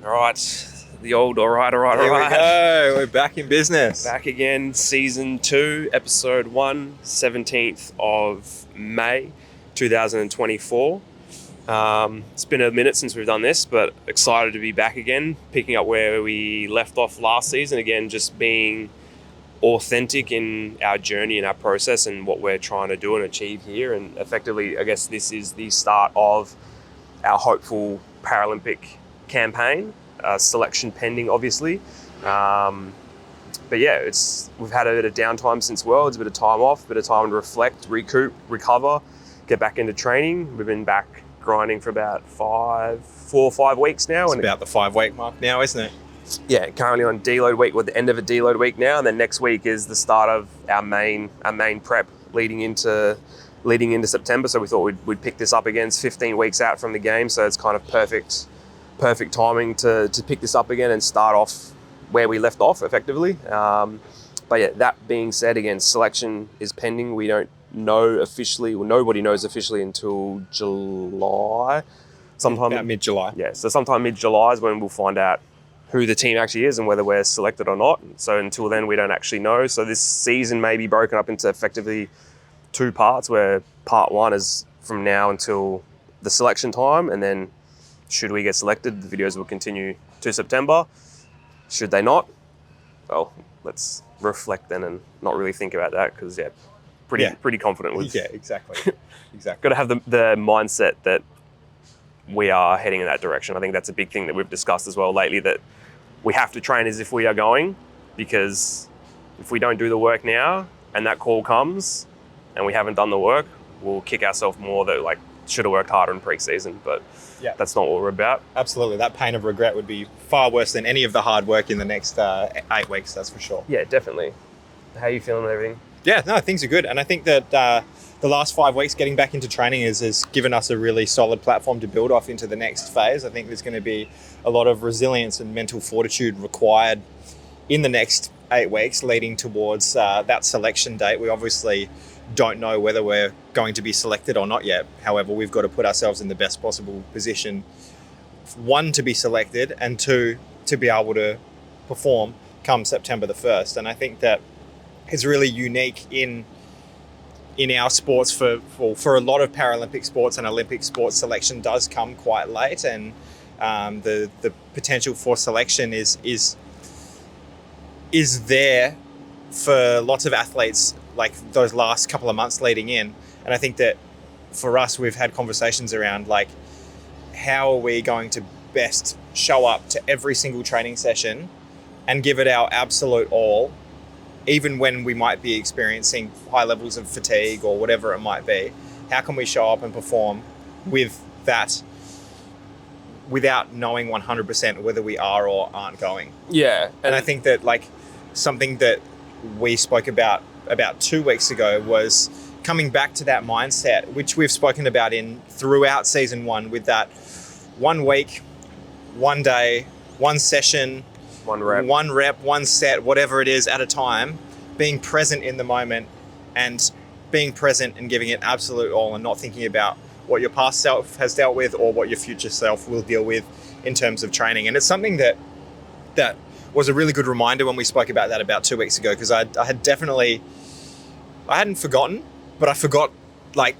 All right. The old all right. Here we go. We're back in business. Back again, season 2, episode 1, 17th of May, 2024. It's been a minute since we've done this, but excited to be back again, picking up where we left off last season. Again, just being authentic in our journey and our process and what we're trying to do and achieve here. And effectively, I guess this is the start of our hopeful Paralympic campaign. Selection pending, obviously. But yeah, we've had a bit of downtime since Worlds, a bit of time off, a bit of time to reflect, recoup, recover, get back into training. We've been back grinding for about 4 or 5 weeks now. It's about the 5-week mark now, isn't it? Yeah, currently on deload week, or the end of a deload week now, and then next week is the start of our main prep leading into September. So we thought we'd pick this up again. It's 15 weeks out from the game, so it's kind of perfect timing to pick this up again and start off where we left off effectively. But yeah, that being said, again, selection is pending. We don't know officially, or nobody knows officially until July. Sometime about mid-July. Yeah, so sometime mid-July is when we'll find out who the team actually is and whether we're selected or not. So until then, we don't actually know. So this season may be broken up into effectively 2 parts, where part 1 is from now until the selection time, and then should we get selected, the videos will continue to September. Should they not, well, let's reflect then and not really think about that, because pretty confident with. Yeah, exactly. Got to have the mindset that we are heading in that direction. I think that's a big thing that we've discussed as well lately, that we have to train as if we are going, because if we don't do the work now and that call comes and we haven't done the work, we'll kick ourselves more that like should have worked harder in pre-season, but yeah, that's not what we're about. Absolutely. That pain of regret would be far worse than any of the hard work in the next 8 weeks, that's for sure. Yeah, definitely. How are you feeling with everything? Yeah, no, things are good. And I think that the last 5 weeks getting back into training has given us a really solid platform to build off into the next phase. I think there's going to be a lot of resilience and mental fortitude required in the next 8 weeks leading towards that selection date. We obviously don't know whether we're going to be selected or not yet. However, we've got to put ourselves in the best possible position, 1, to be selected, and 2, to be able to perform come September the 1st. And I think that it's really unique in our sports for a lot of Paralympic sports and Olympic sports. Selection does come quite late, and the potential for selection is there for lots of athletes, like those last couple of months leading in. And I think that for us, we've had conversations around like, how are we going to best show up to every single training session and give it our absolute all, even when we might be experiencing high levels of fatigue or whatever it might be. How can we show up and perform with that without knowing 100% whether we are or aren't going? Yeah. And I think that like something that we spoke about 2 weeks ago was coming back to that mindset, which we've spoken about throughout season 1, with that 1 week, 1 day, 1 session, 1 rep, 1 set, whatever it is at a time, being present in the moment and being present and giving it absolute all, and not thinking about what your past self has dealt with or what your future self will deal with in terms of training. And it's something that was a really good reminder when we spoke about that about 2 weeks ago, because I hadn't forgotten, but I forgot like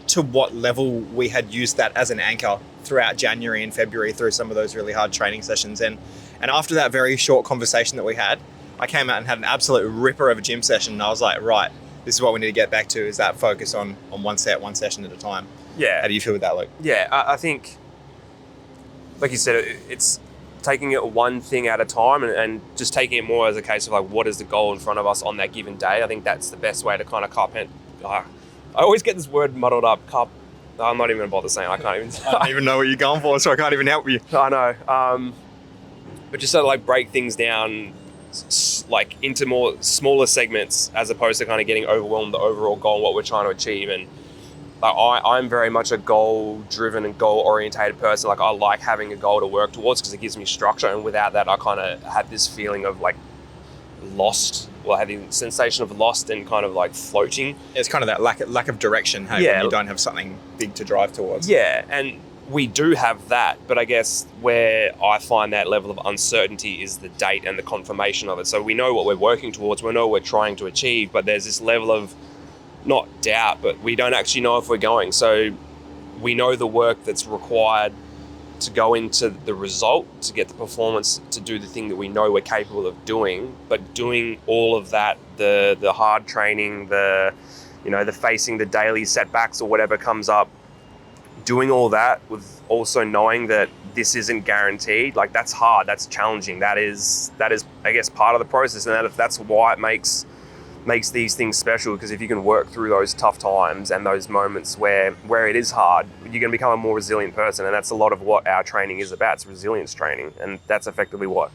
to what level we had used that as an anchor throughout January and February through some of those really hard training sessions. And after that very short conversation that we had, I came out and had an absolute ripper of a gym session, and I was like, right, this is what we need to get back to, is that focus on 1 set, 1 session at a time. Yeah. How do you feel with that, Luke? Yeah, I think, like you said, it's taking it 1 thing at a time and just taking it more as a case of like, what is the goal in front of us on that given day? I think that's the best way to kind of I always get this word muddled up. I'm not even going to bother saying it. I don't even know what you're going for, so I can't even help you. I know. But just sort of like break things down like into more smaller segments, as opposed to kind of getting overwhelmed the overall goal and what we're trying to achieve. And I'm very much a goal-driven and goal-orientated person. Like, I like having a goal to work towards because it gives me structure, and without that, I kind of have this feeling of like lost, or having the sensation of lost and kind of like floating. It's kind of that lack of direction, hey, when you don't have something big to drive towards. Yeah, and we do have that, but I guess where I find that level of uncertainty is the date and the confirmation of it. So we know what we're working towards, we know what we're trying to achieve, but there's this level of not doubt, but we don't actually know if we're going. So we know the work that's required to go into the result, to get the performance, to do the thing that we know we're capable of doing, but doing all of that, the hard training, the facing the daily setbacks or whatever comes up, doing all that with also knowing that this isn't guaranteed, like that's hard, that's challenging, that is I guess part of the process, and that's why it makes these things special, because if you can work through those tough times and those moments where it is hard, you're going to become a more resilient person, and that's a lot of what our training is about. It's resilience training, and that's effectively what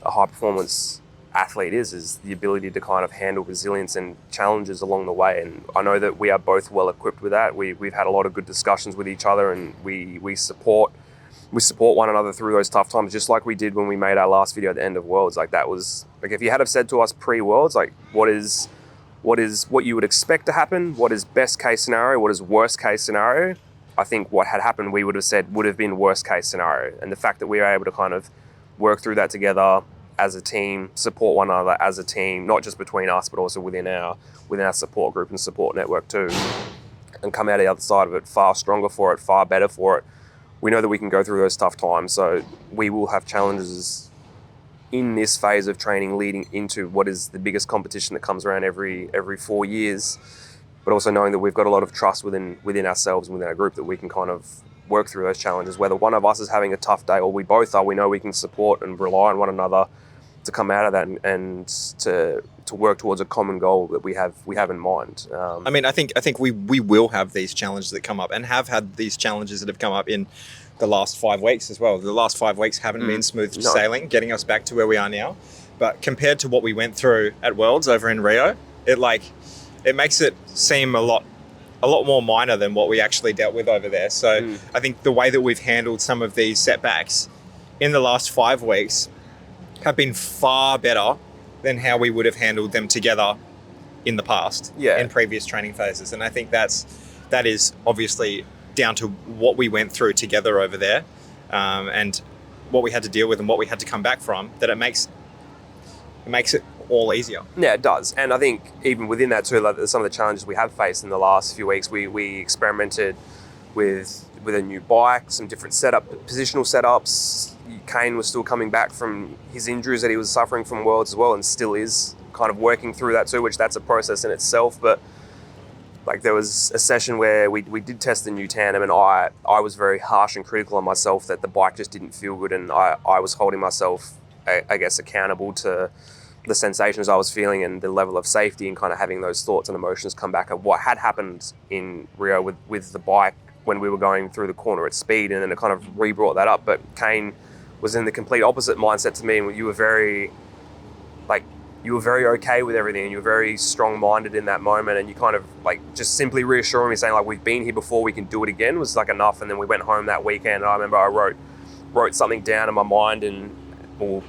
a high performance athlete is the ability to kind of handle resilience and challenges along the way. And I know that we are both well equipped with that. We've had a lot of good discussions with each other, and we support one another through those tough times, just like we did when we made our last video at the end of Worlds. Like that was like, if you had have said to us pre-Worlds, like what you would expect to happen, what is best case scenario, what is worst case scenario, I think what had happened, we would have said would have been worst case scenario. And the fact that we were able to kind of work through that together as a team, support one another as a team, not just between us, but also within our support group and support network too, and come out the other side of it far stronger for it, far better for it. We know that we can go through those tough times. So we will have challenges in this phase of training leading into what is the biggest competition that comes around every 4 years, but also knowing that we've got a lot of trust within ourselves and within our group that we can kind of work through those challenges. Whether one of us is having a tough day or we both are, we know we can support and rely on one another to come out of that and to work towards a common goal that we have in mind. I think we will have these challenges that come up, and have had these challenges that have come up in the last 5 weeks as well. The last 5 weeks haven't been smooth sailing, getting us back to where we are now. But compared to what we went through at Worlds over in Rio, it makes it seem a lot more minor than what we actually dealt with over there. So I think the way that we've handled some of these setbacks in the last 5 weeks have been far better than how we would have handled them together in the past, in previous training phases. And I think that is obviously down to what we went through together over there, and what we had to deal with and what we had to come back from, that it makes it all easier. Yeah, it does. And I think even within that too, like some of the challenges we have faced in the last few weeks, we experimented with a new bike, some different positional setups. Kane was still coming back from his injuries that he was suffering from Worlds as well, and still is kind of working through that too, which that's a process in itself. But like there was a session where we did test the new tandem, and I was very harsh and critical on myself that the bike just didn't feel good, and I was holding myself, I guess, accountable to the sensations I was feeling and the level of safety, and kind of having those thoughts and emotions come back of what had happened in Rio with the bike when we were going through the corner at speed, and then it kind of re-brought that up. But Kane was in the complete opposite mindset to me, and you were very okay with everything, and you were very strong-minded in that moment, and you kind of like just simply reassuring me, saying like, we've been here before, we can do it again, was like enough. And then we went home that weekend, and I remember I wrote something down in my mind or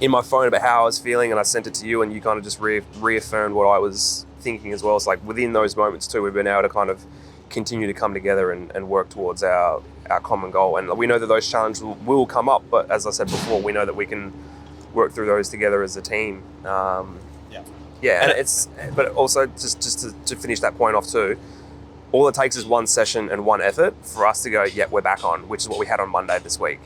in my phone about how I was feeling, and I sent it to you, and you kind of just reaffirmed what I was thinking as well. It's like within those moments too, we've been able to kind of continue to come together and work towards our common goal. And we know that those challenges will come up, but as I said before, we know that we can work through those together as a team. But also just to finish that point off too, all it takes is one session and one effort for us to go, we're back on, which is what we had on Monday this week.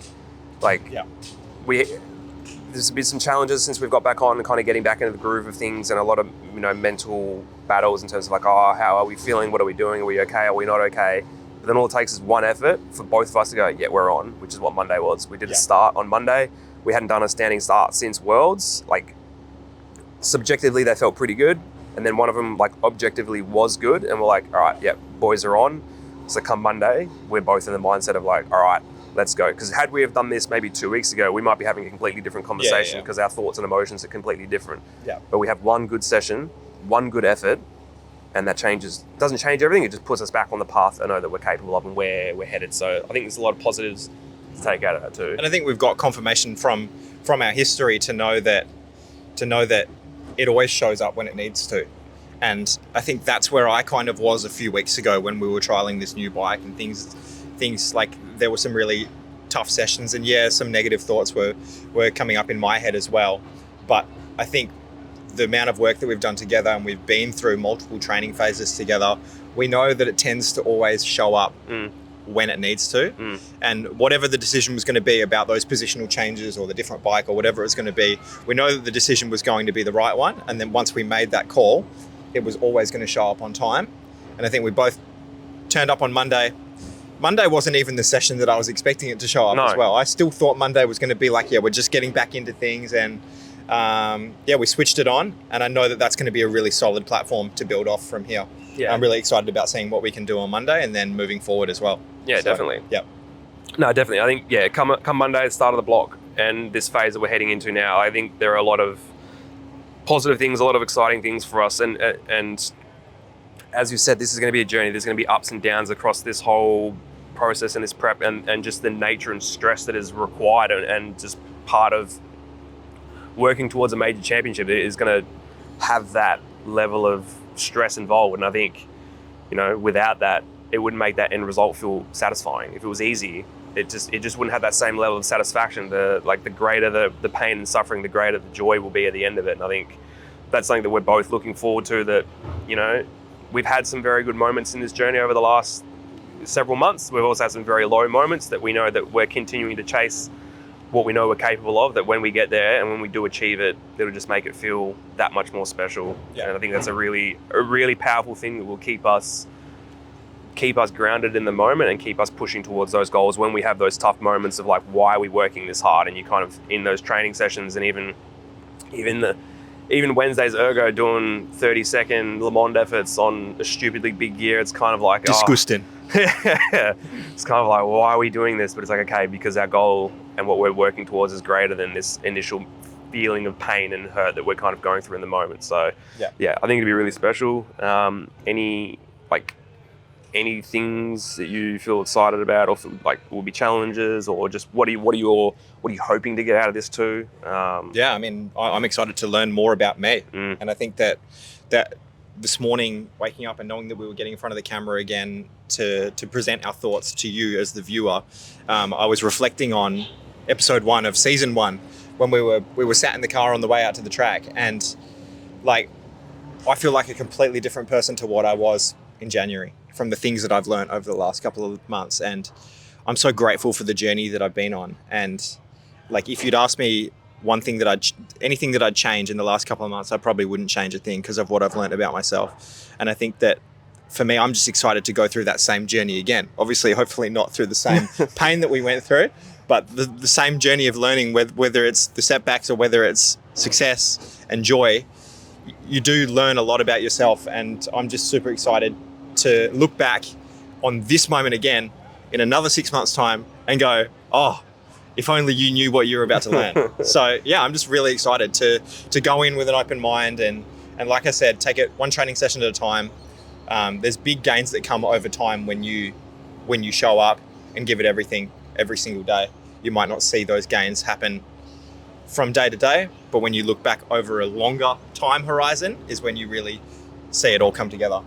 There's been some challenges since we've got back on and kind of getting back into the groove of things, and a lot of mental battles in terms of like, how are we feeling? What are we doing? Are we okay? Are we not okay? But then all it takes is one effort for both of us to go, we're on, which is what Monday was. We did a start on Monday. We hadn't done a standing start since Worlds. Like subjectively, they felt pretty good. And then one of them like objectively was good. And we're like, all right, boys are on. So come Monday, we're both in the mindset of like, all right, let's go. Because had we have done this maybe 2 weeks ago, we might be having a completely different conversation because our thoughts and emotions are completely different. Yeah. But we have one good session, one good effort, and that doesn't change everything. It just puts us back on the path I know that we're capable of and where we're headed. So I think there's a lot of positives to take out of that too. And I think we've got confirmation from our history to know that it always shows up when it needs to. And I think that's where I kind of was a few weeks ago when we were trialing this new bike, and things like there were some really tough sessions, and some negative thoughts were coming up in my head as well. But I think the amount of work that we've done together, and we've been through multiple training phases together, we know that it tends to always show up when it needs to. And whatever the decision was going to be about those positional changes or the different bike or whatever it's going to be, we know that the decision was going to be the right one. And then once we made that call, it was always going to show up on time. And I think we both turned up on Monday. Monday wasn't even the session that I was expecting it to show up as well. I still thought Monday was going to be like, we're just getting back into things, and we switched it on, and I know that that's going to be a really solid platform to build off from here. I'm really excited about seeing what we can do on Monday and then moving forward as well. Definitely. No, definitely. I think, come Monday, the start of the block, and this phase that we're heading into now, I think there are a lot of positive things, a lot of exciting things for us. And as you said, this is going to be a journey. There's going to be ups and downs across this whole process and this prep, and just the nature and stress that is required, and just part of working towards a major championship is going to have that level of stress involved. And I think, without that, it wouldn't make that end result feel satisfying. If it was easy, it just wouldn't have that same level of satisfaction. The greater the pain and suffering, the greater the joy will be at the end of it. And I think that's something that we're both looking forward to, that, we've had some very good moments in this journey over the last several months. We've also had some very low moments that we know that we're continuing to chase what we know we're capable of, that when we get there and when we do achieve it, it'll just make it feel that much more special. And I think that's a really powerful thing that will keep us grounded in the moment and keep us pushing towards those goals when we have those tough moments of why are we working this hard? And you kind of, in those training sessions, and even Wednesday's ergo doing 30-second Le Mans efforts on a stupidly big gear, it's kind of like disgusting. It's kind of like, why are we doing this? But it's okay, because our goal and what we're working towards is greater than this initial feeling of pain and hurt that we're kind of going through in the moment. So I think it'd be really special. Any things that you feel excited about, or will be challenges, or just what are you hoping to get out of this too? I'm excited to learn more about me, and I think that this morning, waking up and knowing that we were getting in front of the camera again to present our thoughts to you as the viewer, I was reflecting on episode 1 of season 1 when we were sat in the car on the way out to the track, and I feel like a completely different person to what I was in January from the things that I've learned over the last couple of months. And I'm so grateful for the journey that I've been on. And if you'd asked me anything that I'd change in the last couple of months, I probably wouldn't change a thing because of what I've learned about myself. And I think that for me, I'm just excited to go through that same journey again. Obviously, hopefully not through the same pain that we went through, but the same journey of learning, whether it's the setbacks or whether it's success and joy. You do learn a lot about yourself, and I'm just super excited to look back on this moment again in another 6 months' time and go, if only you knew what you were about to learn. So I'm just really excited to go in with an open mind, and like I said, take it one training session at a time. There's big gains that come over time when you show up and give it everything every single day. You might not see those gains happen from day to day, but when you look back over a longer time horizon is when you really see it all come together.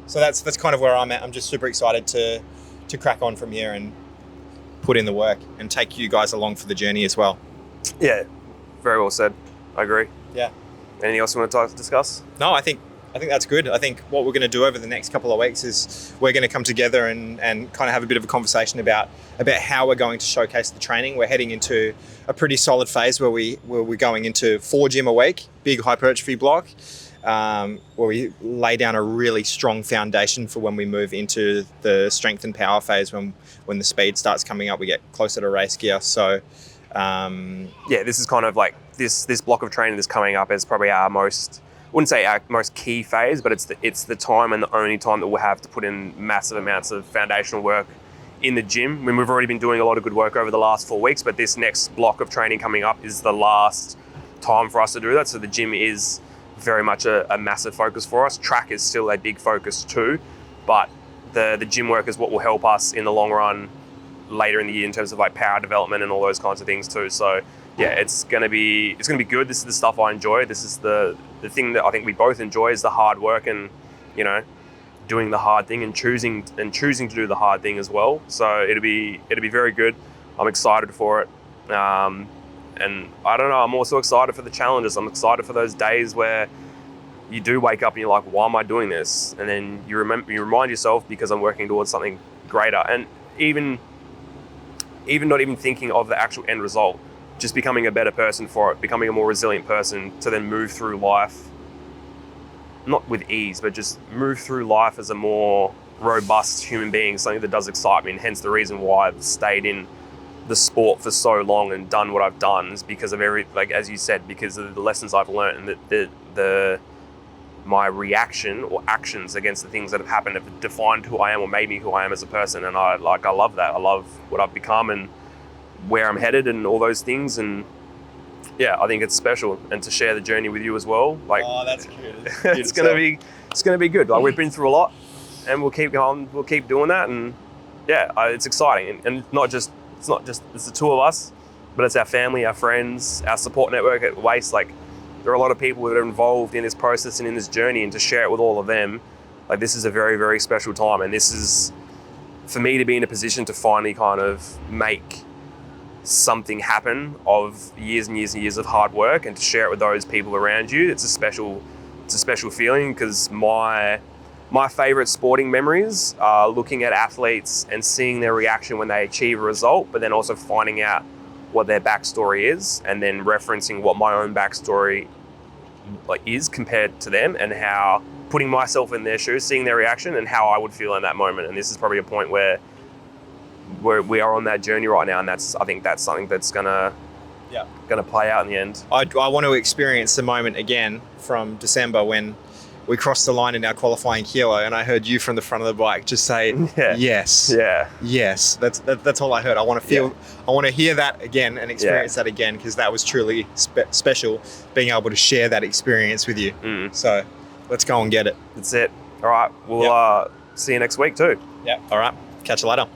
So that's kind of where I'm at. I'm just super excited to crack on from here and put in the work and take you guys along for the journey as well. Yeah, very well said. I agree. Yeah. Anything else you want to discuss? No, I think that's good. I think what we're going to do over the next couple of weeks is we're going to come together and kind of have a bit of a conversation about how we're going to showcase the training. We're heading into a pretty solid phase where we're going into 4 gym a week, big hypertrophy block, where we lay down a really strong foundation for when we move into the strength and power phase, when the speed starts coming up, we get closer to race gear. So this is kind of this block of training that's coming up is probably our most, I wouldn't say our most key phase, but it's the time and the only time that we'll have to put in massive amounts of foundational work in the gym. I mean, we've already been doing a lot of good work over the last 4 weeks, but this next block of training coming up is the last time for us to do that. So the gym is very much a massive focus for us. Track is still a big focus too, but the gym work is what will help us in the long run later in the year in terms of power development and all those kinds of things too. So it's gonna be good. This is the stuff I enjoy. This is the thing that I think we both enjoy, is the hard work and doing the hard thing and choosing to do the hard thing as well. So it'll be very good. I'm excited for it. And I don't know, I'm also excited for the challenges. I'm excited for those days where you do wake up and you're like, why am I doing this? And then you remind yourself, because I'm working towards something greater. And even not even thinking of the actual end result, just becoming a better person for it, becoming a more resilient person to then move through life, not with ease, but just move through life as a more robust human being, something that does excite me. And hence the reason why I've stayed in the sport for so long and done what I've done is because of as you said, because of the lessons I've learned, and my reaction or actions against the things that have happened have defined who I am or made me who I am as a person. And I love that. I love what I've become and where I'm headed and all those things. And yeah, I think it's special, and to share the journey with you as well. Oh, that's cute. It's gonna be good. Like, we've been through a lot, and we'll keep going. We'll keep doing that, and yeah, it's exciting. And it's not just it's the two of us, but it's our family, our friends, our support network at Waste. Like, there are a lot of people that are involved in this process and in this journey, and to share it with all of them, like, this is a very, very special time. And this is, for me, to be in a position to finally kind of make something happen of years and years and years of hard work, and to share it with those people around you. It's a special feeling, because my favorite sporting memories are looking at athletes and seeing their reaction when they achieve a result, but then also finding out what their backstory is, and then referencing what my own backstory is compared to them, and how putting myself in their shoes, seeing their reaction and how I would feel in that moment. And this is probably a point where we are on that journey right now, and I think that's something that's gonna play out in the end. I want to experience the moment again from December when we crossed the line in our qualifying kilo, and I heard you from the front of the bike just say, yes. Yeah. Yes. That's all I heard. I want to feel, I want to hear that again and experience that again, because that was truly special, being able to share that experience with you. So let's go and get it. That's it. All right. We'll see you next week too. Yeah. All right. Catch you later.